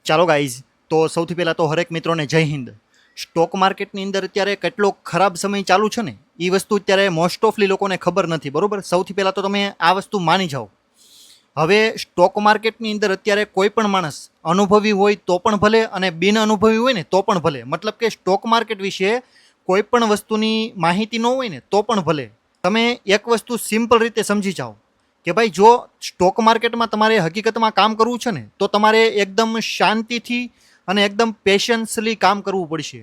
ચાલો ગાઈઝ, તો સૌથી પહેલાં તો હરેક મિત્રોને જય હિન્દ. સ્ટોક માર્કેટની અંદર અત્યારે કેટલો ખરાબ સમય ચાલુ છે ને એ વસ્તુ અત્યારે મોસ્ટ ઓફલી લોકોને ખબર નથી. બરોબર, સૌથી પહેલાં તો તમે આ વસ્તુ માની જાઓ. હવે સ્ટોક માર્કેટની અંદર અત્યારે કોઈ પણ માણસ અનુભવી હોય તો પણ ભલે અને બિન અનુભવી હોય ને તો પણ ભલે, મતલબ કે સ્ટોક માર્કેટ વિશે કોઈ પણ વસ્તુની માહિતી ન હોય ને તો પણ ભલે, તમે એક વસ્તુ સિમ્પલ રીતે સમજી જાઓ કે ભાઈ જો સ્ટોક માર્કેટમાં તમારે હકીકતમાં કામ કરવું છે ને તો તમારે એકદમ શાંતિથી અને એકદમ પેશન્સલી કામ કરવું પડશે.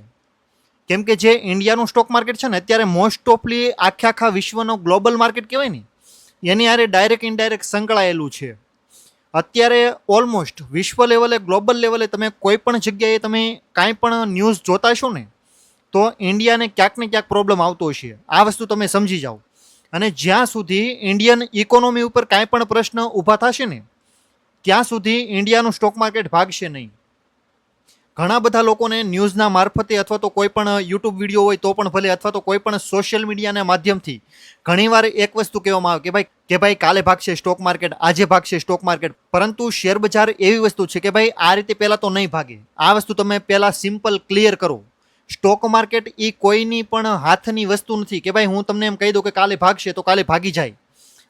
કેમ કે જે ઇન્ડિયાનું સ્ટોક માર્કેટ છે ને અત્યારે મોસ્ટ ઓફલી આખા વિશ્વનો ગ્લોબલ માર્કેટ કહેવાય ને એની હારે ડાયરેક્ટ ઇનડાયરેક્ટ સંકળાયેલું છે. અત્યારે ઓલમોસ્ટ વિશ્વ લેવલે ગ્લોબલ લેવલે તમે કોઈ પણ જગ્યાએ તમે કાંઈ પણ ન્યૂઝ જોતા છો ને તો ઇન્ડિયાને ક્યાંક ને ક્યાંક પ્રોબ્લેમ આવતો હશે. આ વસ્તુ તમે સમજી જાઓ. અને જ્યાં સુધી ઇન્ડિયન ઇકોનોમી ઉપર કાંઈ પણ પ્રશ્ન ઊભા થશે ને ત્યાં સુધી ઇન્ડિયાનું સ્ટોક માર્કેટ ભાગશે નહીં. ઘણા બધા લોકોને ન્યૂઝના મારફતે અથવા તો કોઈ પણ યુટ્યુબ વિડીયો હોય તો પણ ભલે, અથવા તો કોઈ પણ સોશિયલ મીડિયાના માધ્યમથી ઘણીવાર એક વસ્તુ કહેવામાં આવે કે ભાઈ કાલે ભાગશે સ્ટોક માર્કેટ, આજે ભાગશે સ્ટોક માર્કેટ. પરંતુ શેર બજાર એવી વસ્તુ છે કે ભાઈ આ રીતે પહેલાં તો નહીં ભાગે. આ વસ્તુ તમે પહેલાં સિમ્પલ ક્લિયર કરો. સ્ટોક માર્કેટ એ કોઈની પણ હાથની વસ્તુ નથી કે ભાઈ હું તમને એમ કહી દઉં કે કાલે ભાગશે તો કાલે ભાગી જાય.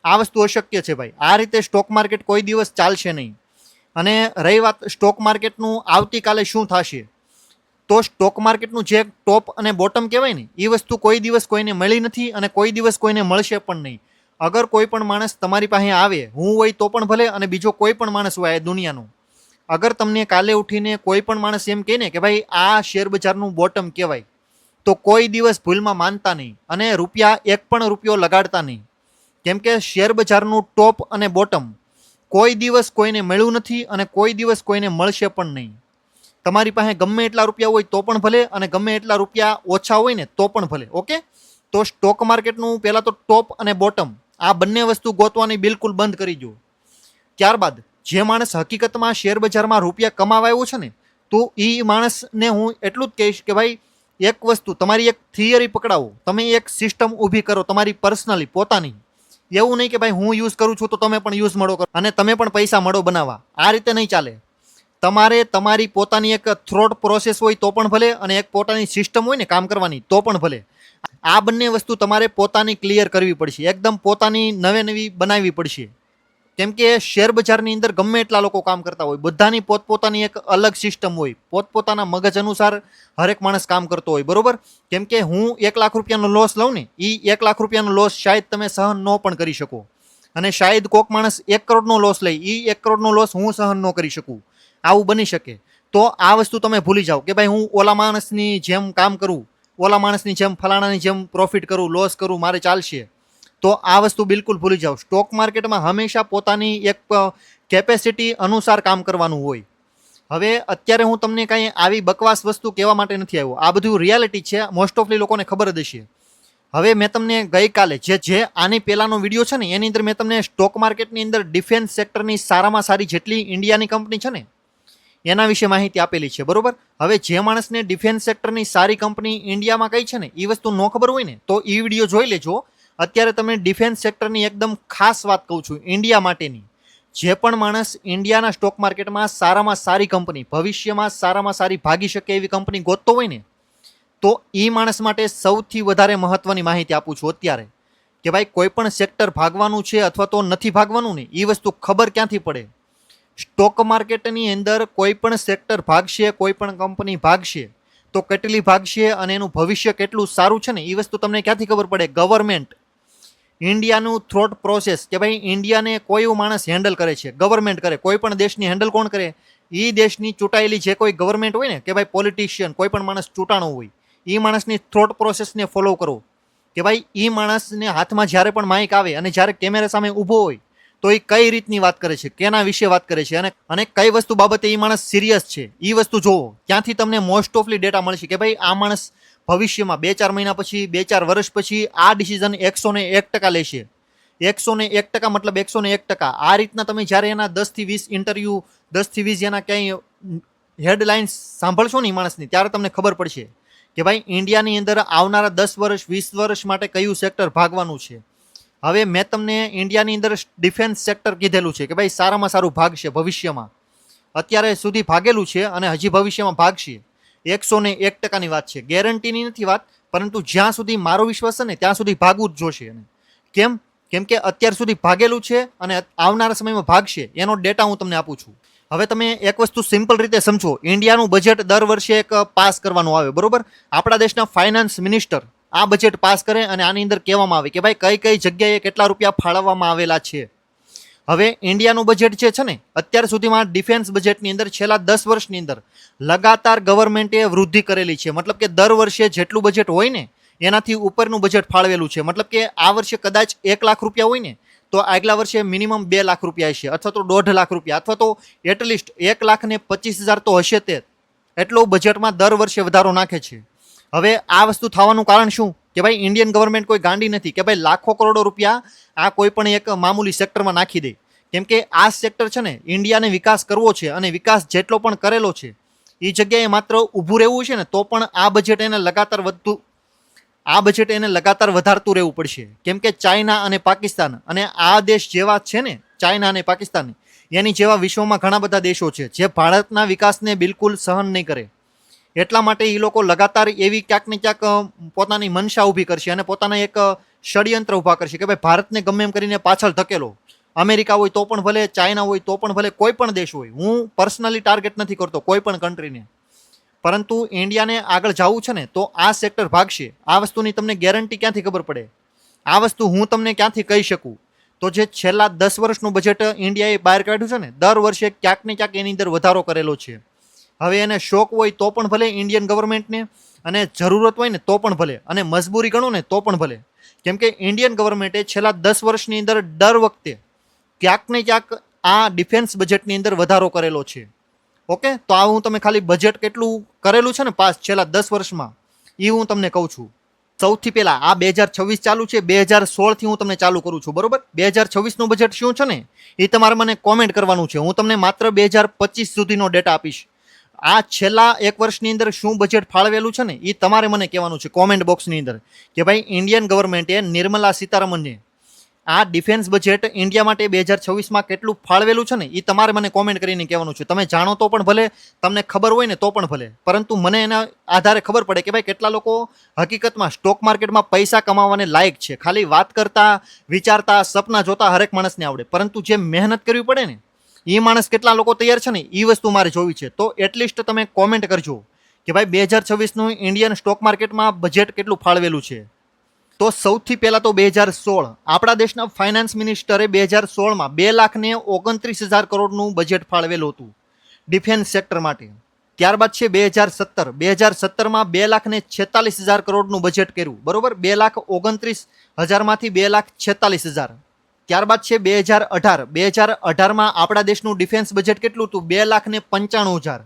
આ વસ્તુ અશક્ય છે ભાઈ. આ રીતે સ્ટોક માર્કેટ કોઈ દિવસ ચાલશે નહીં. અને રહી વાત સ્ટોક માર્કેટનું આવતીકાલે શું થશે, તો સ્ટોક માર્કેટનું જે ટોપ અને બોટમ કહેવાય ને એ વસ્તુ કોઈ દિવસ કોઈને મળી નથી અને કોઈ દિવસ કોઈને મળશે પણ નહીં. અગર કોઈ પણ માણસ તમારી પાસે આવે, હું હોય તો પણ ભલે અને બીજો કોઈ પણ માણસ હોય આ દુનિયાનો, અગર તમને કાલે ઉઠીને કોઈ પણ માણસ એમ કહે ને કે ભાઈ આ શેર બજારનું બોટમ કહેવાય, તો કોઈ દિવસ ભૂલમાં માનતા નહીં અને એક પણ રૂપિયો લગાડતા નહીં. કેમ કે શેર બજારનું ટોપ અને બોટમ કોઈ દિવસ કોઈને મળ્યું નથી અને કોઈ દિવસ કોઈને મળશે પણ નહીં. તમારી પાસે ગમે એટલા રૂપિયા હોય તો પણ ભલે અને ગમે એટલા રૂપિયા ઓછા હોય ને તો પણ ભલે. ઓકે, તો સ્ટોક માર્કેટનું પહેલાં તો ટોપ અને બોટમ આ બંને વસ્તુ ગોતવાની બિલકુલ બંધ કરી દો. ત્યારબાદ જે માણસ હકીકતમાં શેર બજારમાં રૂપિયા કમાવા આવ્યો છે ને તો એ માણસને હું એટલું જ કહીશ કે ભાઈ એક વસ્તુ, તમારી એક થિયરી પકડાવો, તમે એક સિસ્ટમ ઊભી કરો તમારી પર્સનલી પોતાની. એવું નહીં કે ભાઈ હું યુઝ કરું છું તો તમે પણ યુઝ મળો કરો અને તમે પણ પૈસા મળો બનાવવા. આ રીતે નહીં ચાલે. તમારે તમારી પોતાની એક થ્રોટ પ્રોસેસ હોય તો પણ ભલે અને એક પોતાની સિસ્ટમ હોય ને કામ કરવાની તો પણ ભલે. આ બંને વસ્તુ તમારે પોતાની ક્લિયર કરવી પડશે, એકદમ પોતાની નવી બનાવવી પડશે. કેમ કે શેર બજારની અંદર ગમે એટલા લોકો કામ કરતા હોય, બધાની પોતપોતાની એક અલગ સિસ્ટમ હોય, પોતપોતાના મગજ અનુસાર હરેક માણસ કામ કરતો હોય. બરોબર, કેમ કે હું 1 લાખ રૂપિયાનો લોસ લઉં ને એ 1 લાખ રૂપિયાનો લોસ શાયદ તમે સહન ન પણ કરી શકો અને શાયદ કોઈક માણસ 1 કરોડનો લોસ લે એ 1 કરોડનો લોસ હું સહન ન કરી શકું. આવું બની શકે. તો આ વસ્તુ તમે ભૂલી જાઓ કે ભાઈ હું ઓલા માણસની જેમ કામ કરું, ઓલા માણસની જેમ ફલાણાની જેમ પ્રોફિટ કરું, લોસ કરું, મારે ચાલશે. તો આ વસ્તુ બિલકુલ ભૂલી જાઓ. સ્ટોક માર્કેટમાં હંમેશા પોતાની એક કેપેસિટી અનુસાર કામ કરવાનું હોય. હવે અત્યારે હું તમને કાંઈ આવી બકવાસ વસ્તુ કહેવા માટે નથી આવ્યો. આ બધું રિયાલિટી છે, મોસ્ટ ઓફલી લોકોને ખબર જ હશે. હવે મેં તમને ગઈકાલે જે આની પહેલાંનો વિડીયો છે ને એની અંદર મેં તમને સ્ટોક માર્કેટની અંદર ડિફેન્સ સેક્ટરની સારામાં સારી જેટલી ઇન્ડિયાની કંપની છે ને એના વિશે માહિતી આપેલી છે. બરોબર, હવે જે માણસને ડિફેન્સ સેક્ટરની સારી કંપની ઇન્ડિયામાં કઈ છે ને એ વસ્તુ ન ખબર હોય ને તો એ વિડીયો જોઈ લેજો. અત્યારે તમે ડિફેન્સ સેક્ટરની એકદમ ખાસ વાત કહું છું ઇન્ડિયા માટેની. જે પણ માણસ ઇન્ડિયાના સ્ટોક માર્કેટમાં સારામાં સારી કંપની, ભવિષ્યમાં સારામાં સારી ભાગી શકે એવી કંપની ગોતતો હોય ને તો એ માણસ માટે સૌથી વધારે મહત્વની માહિતી આપું છું અત્યારે કે ભાઈ કોઈ પણ સેક્ટર ભાગવાનું છે અથવા તો નથી ભાગવાનું ને એ વસ્તુ ખબર ક્યાંથી પડે. સ્ટોક માર્કેટની અંદર કોઈ પણ સેક્ટર ભાગશે, કોઈ પણ કંપની ભાગશે તો કેટલી ભાગશે અને એનું ભવિષ્ય કેટલું સારું છે ને એ વસ્તુ તમને ક્યાંથી ખબર પડે. ગવર્મેન્ટ, ઇન્ડિયાનું થ્રોટ પ્રોસેસ કે ભાઈ ઇન્ડિયાને કોઈ માણસ હેન્ડલ કરે છે, ગવર્મેન્ટ કરે. કોઈ પણ દેશની હેન્ડલ કોણ કરે? એ દેશની ચૂંટાયેલી જે કોઈ ગવર્મેન્ટ હોય ને કે ભાઈ પોલિટિશિયન, કોઈ પણ માણસ ચૂંટાણો હોય એ માણસની થ્રોટ પ્રોસેસને ફોલો કરો કે ભાઈ એ માણસને હાથમાં જ્યારે પણ માઇક આવે અને જ્યારે કેમેરા સામે ઊભો હોય તો એ કઈ રીતની વાત કરે છે, કેના વિશે વાત કરે છે અને કઈ વસ્તુ બાબતે એ માણસ સિરિયસ છે એ વસ્તુ જોવો. ત્યાંથી તમને મોસ્ટ ઓફલી ડેટા મળશે કે ભાઈ આ માણસ ભવિષ્યમાં 2-4 મહિના પછી, 2-4 વર્ષ પછી આ ડિસિઝન 101% લેશે. 101% મતલબ 101%. આ રીતના તમે જ્યારે એના 10 થી 20 ઇન્ટરવ્યૂ, 10 થી 20 એના ક્યાંય હેડલાઇન્સ સાંભળશો ને માણસની ત્યારે તમને ખબર પડશે કે ભાઈ ઇન્ડિયાની અંદર આવનારા 10 વર્ષ 20 વર્ષ માટે કયું સેક્ટર ભાગવાનું છે. હવે મેં તમને ઇન્ડિયાની અંદર ડિફેન્સ સેક્ટર કીધેલું છે કે ભાઈ સારામાં સારું ભાગ છે ભવિષ્યમાં. અત્યારે સુધી ભાગેલું છે અને હજી ભવિષ્યમાં ભાગશે. 101%ની વાત છે, ગેરંટીની નથી વાત, પરંતુ જ્યાં સુધી મારો વિશ્વાસ છે ને ત્યાં સુધી ભાગવું જ જોશે. કેમ કે અત્યાર સુધી ભાગેલું છે અને આવનારા સમયમાં ભાગશે, એનો ડેટા હું તમને આપું છું. હવે તમે એક વસ્તુ સિમ્પલ રીતે સમજો. ઇન્ડિયાનું બજેટ દર વર્ષે એક પાસ કરવાનું આવે, બરોબર. આપણા દેશના ફાઇનાન્સ મિનિસ્ટર આ બજેટ પાસ કરે અને આની અંદર કહેવામાં આવે કે ભાઈ કઈ કઈ જગ્યાએ કેટલા રૂપિયા ફાળવવામાં આવેલા છે. હવે ઇન્ડિયાનું બજેટ જે છે ને, અત્યાર સુધીમાં ડિફેન્સ બજેટની અંદર છેલ્લા 10 વર્ષની અંદર લગાતાર ગવર્મેન્ટે વૃદ્ધિ કરેલી છે. મતલબ કે દર વર્ષે જેટલું બજેટ હોય ને એનાથી ઉપરનું બજેટ ફાળવેલું છે. મતલબ કે આ વર્ષે કદાચ 1 લાખ રૂપિયા હોય ને તો આગલા વર્ષે મિનિમમ 2 લાખ રૂપિયા હશે, અથવા તો 1.5 લાખ રૂપિયા, અથવા તો એટલીસ્ટ 1,25,000 તો હશે. તે એટલો બજેટમાં દર વર્ષે વધારો નાખે છે. હવે આ વસ્તુ થવાનું કારણ શું? કે ભાઈ ઇન્ડિયન ગવર્મેન્ટ કોઈ ગાંડી નથી કે ભાઈ લાખો કરોડો રૂપિયા આ કોઈ પણ એક મામૂલી સેક્ટરમાં નાખી દે. કેમ કે આ સેક્ટર છે ને, ઇન્ડિયાને વિકાસ કરવો છે અને વિકાસ જેટલો પણ કરેલો છે એ જગ્યાએ માત્ર ઊભું રહેવું છે ને તો પણ આ બજેટ એને લગાતાર વધારતું રહેવું પડશે. કેમ કે ચાઇના અને પાકિસ્તાન અને આ દેશ જેવા છે ને, ચાઇના અને પાકિસ્તાન એની જેવા વિશ્વમાં ઘણા બધા દેશો છે જે ભારતના વિકાસને બિલકુલ સહન નહીં કરે. એટલા માટે એ લોકો લગાતાર એવી ક્યાંક ને ક્યાંક પોતાની મનસા ઊભી કરશે અને પોતાના એક ષડયંત્ર ઊભા કરશે કે ભાઈ ભારતને ગમે એમ કરીને પાછળ ધકેલો. અમેરિકા હોય તો પણ ભલે, ચાઇના હોય તો પણ ભલે, કોઈ પણ દેશ હોય. હું પર્સનલી ટાર્ગેટ નથી કરતો કોઈ પણ કન્ટ્રીને, પરંતુ ઇન્ડિયાને આગળ જવું છે ને તો આ સેક્ટર ભાગશે. આ વસ્તુની તમને ગેરંટી ક્યાંથી ખબર પડે? આ વસ્તુ હું તમને ક્યાંથી કહી શકું? તો જે છેલ્લા 10 વર્ષનું બજેટ ઇન્ડિયાએ બહાર કાઢ્યું છે ને, દર વર્ષે ક્યાંક ને ક્યાંક એની અંદર વધારો કરેલો છે. હવે એને શોખ હોય તો પણ ભલે ઇન્ડિયન ગવર્મેન્ટને, અને જરૂરત હોય ને તો પણ ભલે, અને મજબૂરી ગણો ને તો પણ ભલે. કેમ કે ઇન્ડિયન ગવર્મેન્ટે છેલ્લા 10 વર્ષની અંદર દર વખતે ક્યાંક ને ક્યાંક આ ડિફેન્સ બજેટની અંદર વધારો કરેલો છે. ઓકે, તો આ હું તમે ખાલી બજેટ કેટલું કરેલું છે ને પાસ છેલ્લા 10 વર્ષમાં એ હું તમને કહું છું. સૌથી પહેલા આ 2026 ચાલુ છે, 2016 થી હું તમને ચાલુ કરું છું, બરોબર. 2026 નું બજેટ શું છે ને એ તમારે મને કોમેન્ટ કરવાનું છે. હું તમને માત્ર 2025 સુધીનો ડેટા આપીશ. આ છેલ્લા 1 વર્ષની અંદર શું બજેટ ફાળવેલું છે ને એ તમારે મને કહેવાનું છે કોમેન્ટ બોક્સની અંદર કે ભાઈ ઇન્ડિયન ગવર્મેન્ટે નિર્મલા સીતારમણને આ ડિફેન્સ બજેટ ઇન્ડિયા માટે 2026માં કેટલું ફાળવેલું છે ને એ તમારે મને કોમેન્ટ કરીને કહેવાનું છે. તમે જાણો તો પણ ભલે, તમને ખબર હોય ને તો પણ ભલે, પરંતુ મને એના આધારે ખબર પડે કે ભાઈ કેટલા લોકો હકીકતમાં સ્ટોક માર્કેટમાં પૈસા કમાવાને લાયક છે. ખાલી વાત કરતા, વિચારતા, સપના જોતા હરેક માણસને આવડે, પરંતુ જે મહેનત કરવી પડે ને એ માણસ કેટલા લોકો તૈયાર છે ને એ વસ્તુ મારે જોવી છે. તો એટલીસ્ટ તમે કોમેન્ટ કરજો કે ભાઈ 2026નું ઇન્ડિયન સ્ટોક માર્કેટમાં બજેટ કેટલું ફાળવેલું છે. તો સૌથી પહેલા તો 2016 આપણા દેશના ફાઇનાન્સ મિનિસ્ટરે 2016માં 2,29,000 કરોડનું બજેટ ફાળવેલું હતું ડિફેન્સ સેક્ટર માટે. ત્યારબાદ છે 2017માં 2,46,000 કરોડનું બજેટ કર્યું, બરોબર. 2,29,000માંથી 2,46,000. ત્યારબાદ છે 2018માં આપણા દેશનું ડિફેન્સ બજેટ કેટલું હતું? 2,95,000.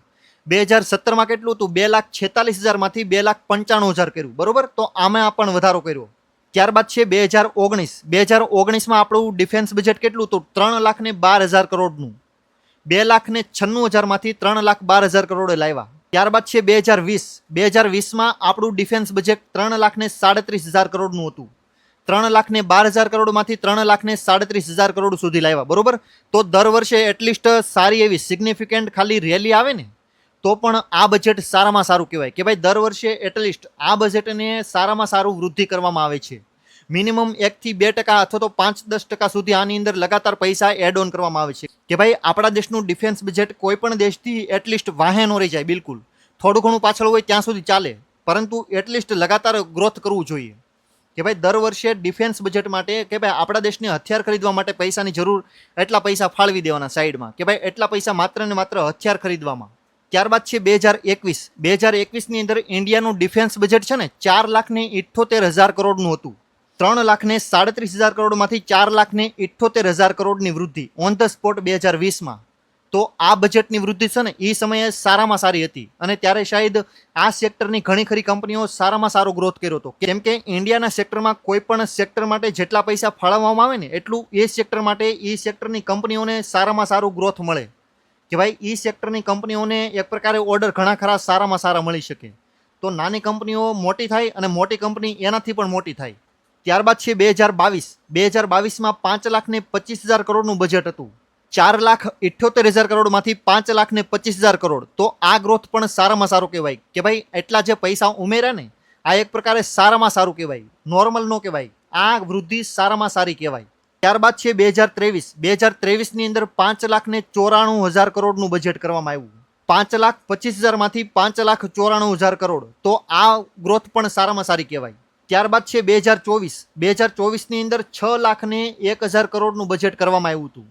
2017માં કેટલું હતું? 2,46,000માંથી 2,95,000 કર્યું, બરોબર. તો આમાં પણ વધારો કર્યો. ત્યારબાદ છે 2019માં આપણું ડિફેન્સ બજેટ કેટલું હતું? 3,12,000 કરોડનું. 2,96,000માંથી 3,12,000 કરોડે લાવ્યા. ત્યારબાદ છે 2020માં આપણું ડિફેન્સ બજેટ 3,37,000 કરોડનું હતું. 3,12,000 કરોડમાંથી 3,37,000 કરોડ સુધી લાવ્યા, બરોબર. તો દર વર્ષે એટલીસ્ટ સારી એવી સિગ્નિફિકન્ટ ખાલી રેલી આવે ને તો પણ આ બજેટ સારામાં સારું કહેવાય કે ભાઈ દર વર્ષે એટલીસ્ટ આ બજેટને સારામાં સારું વૃદ્ધિ કરવામાં આવે છે. મિનિમમ 1-2% અથવા તો 5-10% સુધી આની અંદર લગાતાર પૈસા એડ ઓન કરવામાં આવે છે કે ભાઈ આપણા દેશનું ડિફેન્સ બજેટ કોઈ પણ દેશથી એટલીસ્ટ વાહે ન રહી જાય. બિલકુલ થોડું ઘણું પાછળ હોય ત્યાં સુધી ચાલે, પરંતુ એટલીસ્ટ લગાતાર ગ્રોથ કરવું જોઈએ કે ભાઈ દર વર્ષે ડિફેન્સ બજેટ માટે કે ભાઈ આપણા દેશને હથિયાર ખરીદવા માટે પૈસાની જરૂર, એટલા પૈસા ફાળવી દેવાના સાઈડમાં કે ભાઈ એટલા પૈસા માત્ર ને માત્ર હથિયાર ખરીદવામાં. ત્યારબાદ છે 2021ની અંદર ઇન્ડિયાનું ડિફેન્સ બજેટ છે ને 4,78,000 કરોડનું હતું. 3,37,000 કરોડમાંથી 4,78,000 કરોડની વૃદ્ધિ ઓન ધ સ્પોટ 2020માં. તો આ બજેટની વૃદ્ધિ છે ને એ સમયે સારામાં સારી હતી અને ત્યારે શાયદ આ સેક્ટરની ઘણી ખરી કંપનીઓ સારામાં સારો ગ્રોથ કર્યો હતો. કેમ કે ઇન્ડિયાના સેક્ટરમાં કોઈ પણ સેક્ટર માટે જેટલા પૈસા ફાળવવામાં આવે ને એટલું એ સેક્ટર માટે એ સેક્ટરની કંપનીઓને સારામાં સારું ગ્રોથ મળે કે ભાઈ એ સેક્ટરની કંપનીઓને એક પ્રકારે ઓર્ડર ઘણા ખરા સારામાં સારા મળી શકે. તો નાની કંપનીઓ મોટી થાય અને મોટી કંપની એનાથી પણ મોટી થાય. ત્યારબાદ છે 2022માં 5,25,000 કરોડનું બજેટ હતું. 4,78,000 કરોડમાંથી 5,25,000 કરોડ. તો આ ગ્રોથ પણ સારામાં સારું કહેવાય કે ભાઈ એટલા જે પૈસા ઉમેર્યા ને આ એક પ્રકારે સારામાં સારું કહેવાય, નોર્મલ નો કહેવાય. આ વૃદ્ધિ સારામાં સારી કહેવાય. ત્યારબાદ છે 2023ની અંદર 5,94,000 કરોડનું બજેટ કરવામાં આવ્યું. 5,25,000 માંથી 5,94,000 કરોડ. તો આ ગ્રોથ પણ સારામાં સારી કહેવાય. ત્યારબાદ છે 2024ની અંદર 6,01,000 કરોડનું બજેટ કરવામાં આવ્યું હતું.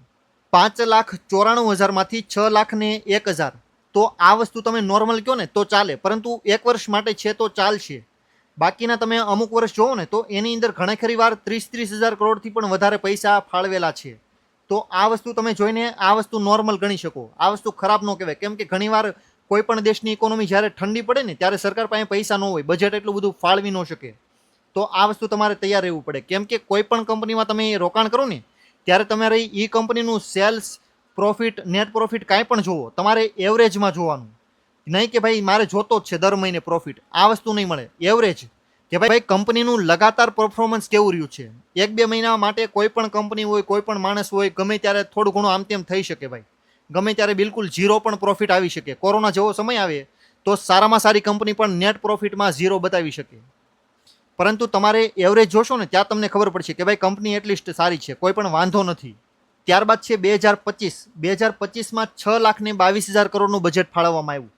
5,94,000 માંથી 6,01,000. તો આ વસ્તુ તમે નોર્મલ કહો ને તો ચાલે, પરંતુ એક વર્ષ માટે છે તો ચાલશે. બાકીના તમે અમુક વર્ષ જોવો ને તો એની અંદર ઘણી ખરી વાર 30,000 કરોડથી પણ વધારે પૈસા ફાળવેલા છે. તો આ વસ્તુ તમે જોઈને આ વસ્તુ નોર્મલ ગણી શકો. આ વસ્તુ ખરાબ ન કહેવાય, કેમ કે ઘણીવાર કોઈ પણ દેશની ઇકોનોમી જ્યારે ઠંડી પડે ને ત્યારે સરકાર પાસે પૈસા ન હોય, બજેટ એટલું બધું ફાળવી ન શકે. તો આ વસ્તુ તમારે તૈયાર રહેવું પડે, કેમ કે કોઈ પણ કંપનીમાં તમે રોકાણ કરો ને ત્યારે તમારે એ કંપનીનું સેલ્સ, પ્રોફિટ, નેટ પ્રોફિટ કાંઈ પણ જોવો, તમારે એવરેજમાં જોવાનું. નહીં કે ભાઈ મારે જોતો જ છે દર મહિને પ્રોફિટ, આ વસ્તુ નહીં મળે. એવરેજ કે ભાઈ કંપનીનું લગાતાર પરફોર્મન્સ કેવું રહ્યું છે. 1-2 મહિના માટે કોઈ પણ કંપની હોય, કોઈ પણ માણસ હોય, ગમે ત્યારે થોડું ઘણું આમ તેમ થઈ શકે ભાઈ. ગમે ત્યારે બિલકુલ ઝીરો પણ પ્રોફિટ આવી શકે. કોરોના જેવો સમય આવે તો સારામાં સારી કંપની પણ નેટ પ્રોફિટમાં ઝીરો બતાવી શકે. પરંતુ તમારે એવરેજ જોશો ને ત્યાં તમને ખબર પડશે કે ભાઈ કંપની એટલીસ્ટ સારી છે, કોઈ પણ વાંધો નથી. ત્યારબાદ છે 2025માં 6,22,000 કરોડનું બજેટ ફાળવવામાં આવ્યું.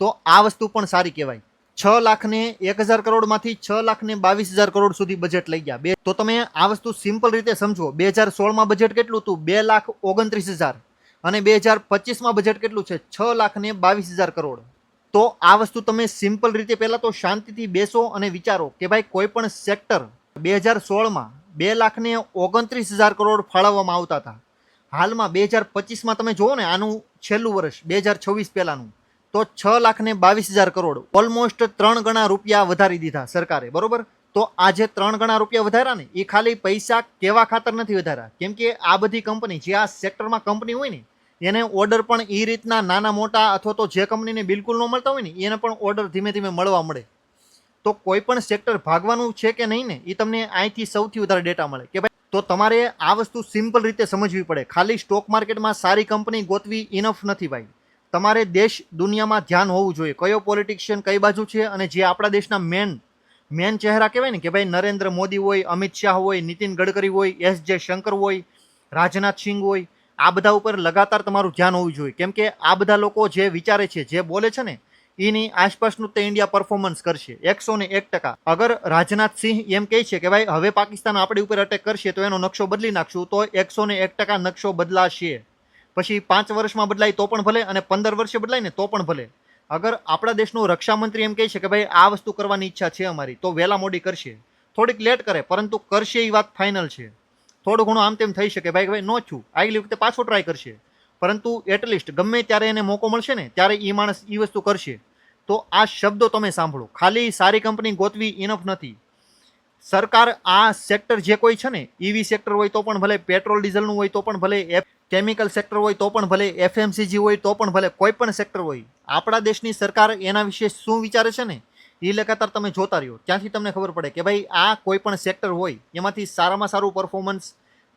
તો આ વસ્તુ પણ સારી કહેવાય. 6,01,000 કરોડમાંથી 6,22,000 કરોડ સુધી બજેટ લઈ ગયા. તો તમે આ વસ્તુ સિમ્પલ રીતે સમજો. 2016માં બજેટ કેટલું હતું? 2,29,000. અને 2025માં બજેટ કેટલું છે? 6,22,000 કરોડ. તો આ વસ્તુ તમે સિમ્પલ રીતે પહેલા તો શાંતિથી બેસો અને વિચારો કે ભાઈ કોઈ પણ સેક્ટર 2016માં 2,29,000 કરોડ ફાળવવામાં આવતા હતા. હાલમાં 2025માં તમે જુઓ ને, આનું છેલ્લું વર્ષ 2026 પહેલાનું, તો 6,22,000 કરોડ, ઓલમોસ્ટ 3 ગણા રૂપિયા વધારી દીધા સરકારે, બરોબર. તો આ જે 3 ગણા રૂપિયા વધાર્યા ને એ ખાલી પૈસા કેવા ખાતર નથી વધાર્યા, કેમ કે આ બધી કંપની જે આ સેક્ટરમાં કંપની હોય ને એને ઓર્ડર પણ એ રીતના નાના મોટા અથવા તો જે કંપનીને બિલકુલ ન મળતા હોય ને એને પણ ઓર્ડર ધીમે ધીમે મળવા મળે. તો કોઈ પણ સેક્ટર ભાગવાનું છે કે નહીં ને એ તમને અહીંથી સૌથી વધારે ડેટા મળે કે ભાઈ. તો તમારે આ વસ્તુ સિમ્પલ રીતે સમજવી પડે. ખાલી સ્ટોક માર્કેટમાં સારી કંપની ગોતવી ઇનફ નથી ભાઈ. તમારે દેશ દુનિયામાં ધ્યાન હોવું જોઈએ, કયો પોલિટિશિયન કઈ બાજુ છે. અને જે આપણા દેશના મેન ચહેરા કહેવાય ને કે ભાઈ નરેન્દ્ર મોદી હોય, અમિત શાહ હોય, નીતિન ગડકરી હોય, S.J. શંકર હોય, રાજનાથ સિંહ હોય, આ બધા ઉપર લગાતાર તમારું ધ્યાન હોવું જોઈએ. કેમ કે આ બધા લોકો જે વિચારે છે, જે બોલે છે ને એની આસપાસનું તે ઇન્ડિયા પરફોર્મન્સ કરશે 101%. અગર રાજનાથ સિંહ એમ કહે છે કે ભાઈ હવે પાકિસ્તાન આપણી ઉપર અટેક કરશે તો એનો નકશો બદલી નાખશું, તો 101% નકશો બદલાશે. પછી 5 વર્ષમાં બદલાય તો પણ ભલે, અને 15 વર્ષે બદલાય ને તો પણ ભલે. અગર આપણા દેશનું રક્ષામંત્રી એમ કહે છે કે ભાઈ આ વસ્તુ કરવાની ઈચ્છા છે અમારી, તો વહેલા મોડી કરશે. થોડીક લેટ કરે પરંતુ કરશે, એ વાત ફાઇનલ છે. થોડું ઘણું આમ તેમ થઈ શકે ભાઈ ન છું, આગલી વખતે પાછો ટ્રાય કરશે, પરંતુ એટલીસ્ટ ગમે ત્યારે એને મોકો મળશે ને ત્યારે એ માણસ એ વસ્તુ કરશે. તો આ શબ્દો તમે સાંભળો. ખાલી સારી કંપની ગોતવી ઇનફ નથી. સરકાર આ સેક્ટર જે કોઈ છે ને, ઈવી સેક્ટર હોય તો પણ ભલે, પેટ્રોલ ડીઝલનું હોય તો પણ ભલે, કેમિકલ સેક્ટર હોય તો પણ ભલે, FMCG હોય તો પણ ભલે, કોઈ પણ સેક્ટર હોય, આપણા દેશની સરકાર એના વિશે શું વિચારે છે ને એ લગાતાર તમે જોતા રહ્યો. ત્યાંથી તમને ખબર પડે કે ભાઈ આ કોઈ પણ સેક્ટર હોય એમાંથી સારામાં સારું પરફોર્મન્સ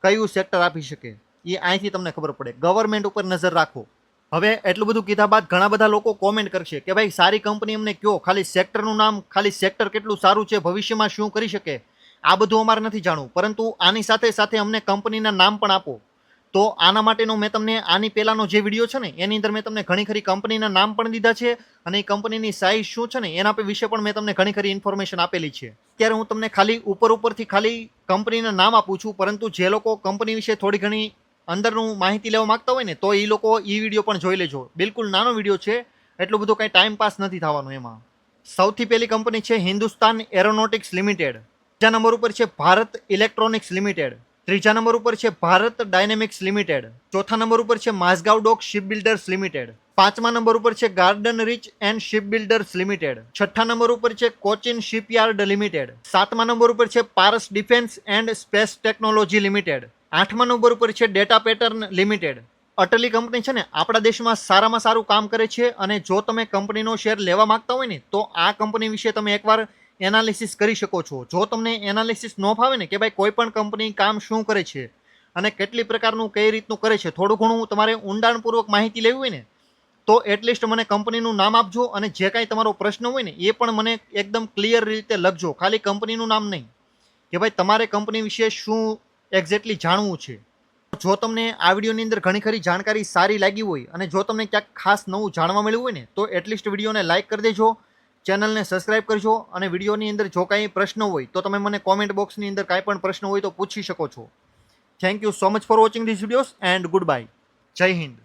કયું સેક્ટર આપી શકે, એ અહીંથી તમને ખબર પડે. ગવર્મેન્ટ ઉપર નજર રાખો. હવે એટલું બધું કીધા બાદ ઘણા બધા લોકો કોમેન્ટ કરશે કે ભાઈ સારી કંપની અમને કયો, ખાલી સેક્ટરનું નામ, ખાલી સેક્ટર કેટલું સારું છે, ભવિષ્યમાં શું કરી શકે, આ બધું અમારે નથી જાણવું, પરંતુ આની સાથે સાથે અમને કંપનીના નામ પણ આપો. તો આના માટેનો મેં તમને આની પહેલાનો જે વિડીયો છે ને એની અંદર મેં તમને ઘણી ખરી કંપનીના નામ પણ દીધા છે, અને એ કંપનીની સાઇઝ શું છે ને એના વિશે પણ મેં તમને ઘણી ખરી ઇન્ફોર્મેશન આપેલી છે. ત્યારે હું તમને ખાલી ઉપરથી ખાલી કંપનીના નામ આપું છું, પરંતુ જે લોકો કંપની વિશે થોડી ઘણી અંદરનું માહિતી લેવા માંગતા હોય ને તો એ લોકો એ વિડીયો પણ જોઈ લેજો. બિલકુલ નાનો વિડીયો છે, એટલું બધું કંઈ ટાઈમ પાસ નથી થવાનું એમાં. સૌથી પહેલી કંપની છે હિન્દુસ્તાન એરોનોટિક્સ લિમિટેડ. બીજા નંબર ઉપર છે ભારત ઇલેક્ટ્રોનિક્સ લિમિટેડ. ત્રીજા નંબર ઉપર છે ભારત ડાયનેમિક્સ લિમિટેડ. ચોથા નંબર ઉપર છે Mazagon dock ship builders limited. પાંચમા નંબર ઉપર છે garden reach and ship builders limited. છઠ્ઠા નંબર ઉપર છે કોચિન શિપયાર્ડ લિમિટેડ. સાતમા નંબર ઉપર છે Paras defence and space technology limited. આઠમા નંબર ઉપર છે ડેટા પેટર્ન લિમિટેડ. અટલી કંપની છે ને આપણા દેશમાં સારામાં સારું કામ કરે છે, અને જો તમે કંપનીનો શેર લેવા માંગતા હોય ને તો આ કંપની વિશે તમે એકવાર એનાલિસિસ કરી શકો છો. જો તમને એનાલિસિસ ન ફાવે ને કે ભાઈ કોઈ પણ કંપની કામ શું કરે છે, અને કેટલી પ્રકારનું કઈ રીતનું કરે છે થોડું ઘણું તમારે ઊંડાણપૂર્વક માહિતી લેવી હોય ને તો એટલીસ્ટ મને કંપનીનું નામ આપજો, અને જે કાંઈ તમારો પ્રશ્ન હોય ને એ પણ મને એકદમ ક્લિયર રીતે લખજો, ખાલી કંપનીનું નામ નહીં, કે ભાઈ તમારે કંપની વિશે શું એક્ઝેક્ટલી જાણવું છે. જો તમને આ વિડીયોની અંદર ઘણી ખરી જાણકારી સારી લાગી હોય અને જો તમને ક્યાંક ખાસ નવું જાણવા મળ્યું હોય ને તો એટલીસ્ટ વિડીયોને લાઇક કરી દેજો, ચેનલને સબસ્ક્રાઇબ કરજો, અને વિડીયોની અંદર જો કાંઈ પ્રશ્ન હોય તો તમે મને કોમેન્ટ બોક્સની અંદર કાંઈ પણ પ્રશ્ન હોય તો પૂછી શકો છો. Thank you so much for watching this videos and good bye. જય હિન્દ.